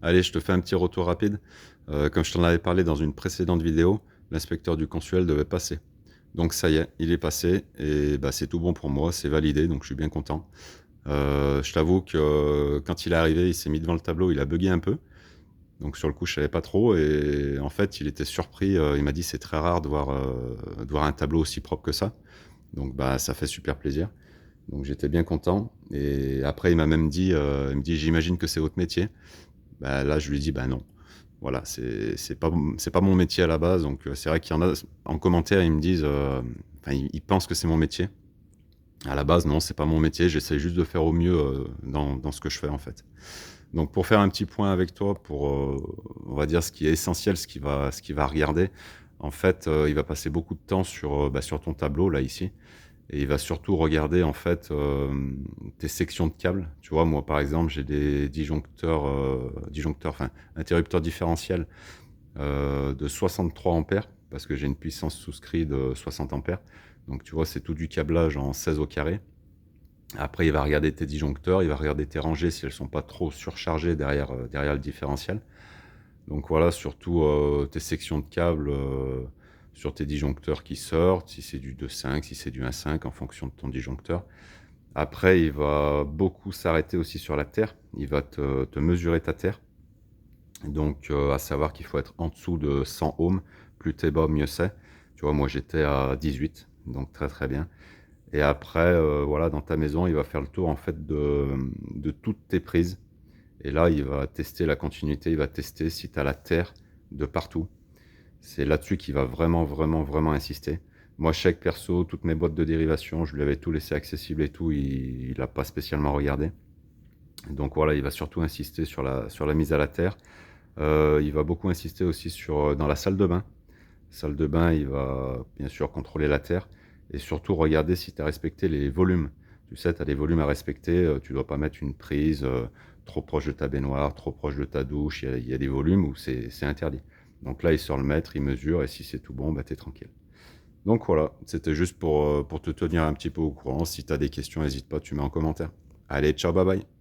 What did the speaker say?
Allez, je te fais un petit retour rapide. Comme je t'en avais parlé dans une précédente vidéo, l'inspecteur du consuel devait passer. Donc ça y est, il est passé et bah, c'est tout bon pour moi, c'est validé, donc je suis bien content. Je t'avoue que quand il est arrivé, il s'est mis devant le tableau, il a bugué un peu. Donc sur le coup, je savais pas trop et en fait, il était surpris. Il m'a dit c'est très rare de voir un tableau aussi propre que ça. Donc bah ça fait super plaisir. Donc j'étais bien content. Et après, il m'a même dit, il me dit j'imagine que c'est votre métier. Bah, là, je lui dis bah non. Voilà, c'est pas mon métier à la base. Donc c'est vrai qu'il y en a en commentaire, ils me disent, enfin ils pensent que c'est mon métier. À la base, non, c'est pas mon métier. J'essaie juste de faire au mieux dans ce que je fais en fait. Donc pour faire un petit point avec toi, pour on va dire ce qui est essentiel, ce qu'il va regarder. En fait, il va passer beaucoup de temps sur, bah, sur ton tableau là ici, et il va surtout regarder en fait tes sections de câbles. Tu vois, moi par exemple, j'ai des disjoncteurs, enfin interrupteurs différentiels de 63 ampères parce que j'ai une puissance souscrite de 60 ampères. Donc tu vois, c'est tout du câblage en 16 au carré. Après, il va regarder tes disjoncteurs, il va regarder tes rangées si elles sont pas trop surchargées derrière le différentiel. Donc voilà, surtout tes sections de câbles sur tes disjoncteurs qui sortent, si c'est du 2,5, si c'est du 1,5 en fonction de ton disjoncteur. Après, il va beaucoup s'arrêter aussi sur la terre. Il va te mesurer ta terre. Donc, à savoir qu'il faut être en dessous de 100 ohms. Plus t'es bas, mieux c'est. Tu vois, moi j'étais à 18, donc très très bien. Et après, voilà, dans ta maison, il va faire le tour en fait de toutes tes prises. Et là, il va tester la continuité, il va tester si tu as la terre de partout. C'est là-dessus qu'il va vraiment, vraiment, vraiment insister. Moi, chaque perso, toutes mes boîtes de dérivation, je lui avais tout laissé accessible et tout, il n'a pas spécialement regardé. Donc voilà, il va surtout insister sur la mise à la terre. Il va beaucoup insister aussi dans la salle de bain. Salle de bain, il va bien sûr contrôler la terre et surtout regarder si tu as respecté les volumes. Tu sais, tu as des volumes à respecter, tu ne dois pas mettre une prise trop proche de ta baignoire, trop proche de ta douche, il y a des volumes où c'est interdit. Donc là, il sort le mètre, il mesure et si c'est tout bon, bah, tu es tranquille. Donc voilà, c'était juste pour te tenir un petit peu au courant. Si tu as des questions, n'hésite pas, tu mets en commentaire. Allez, ciao, bye bye.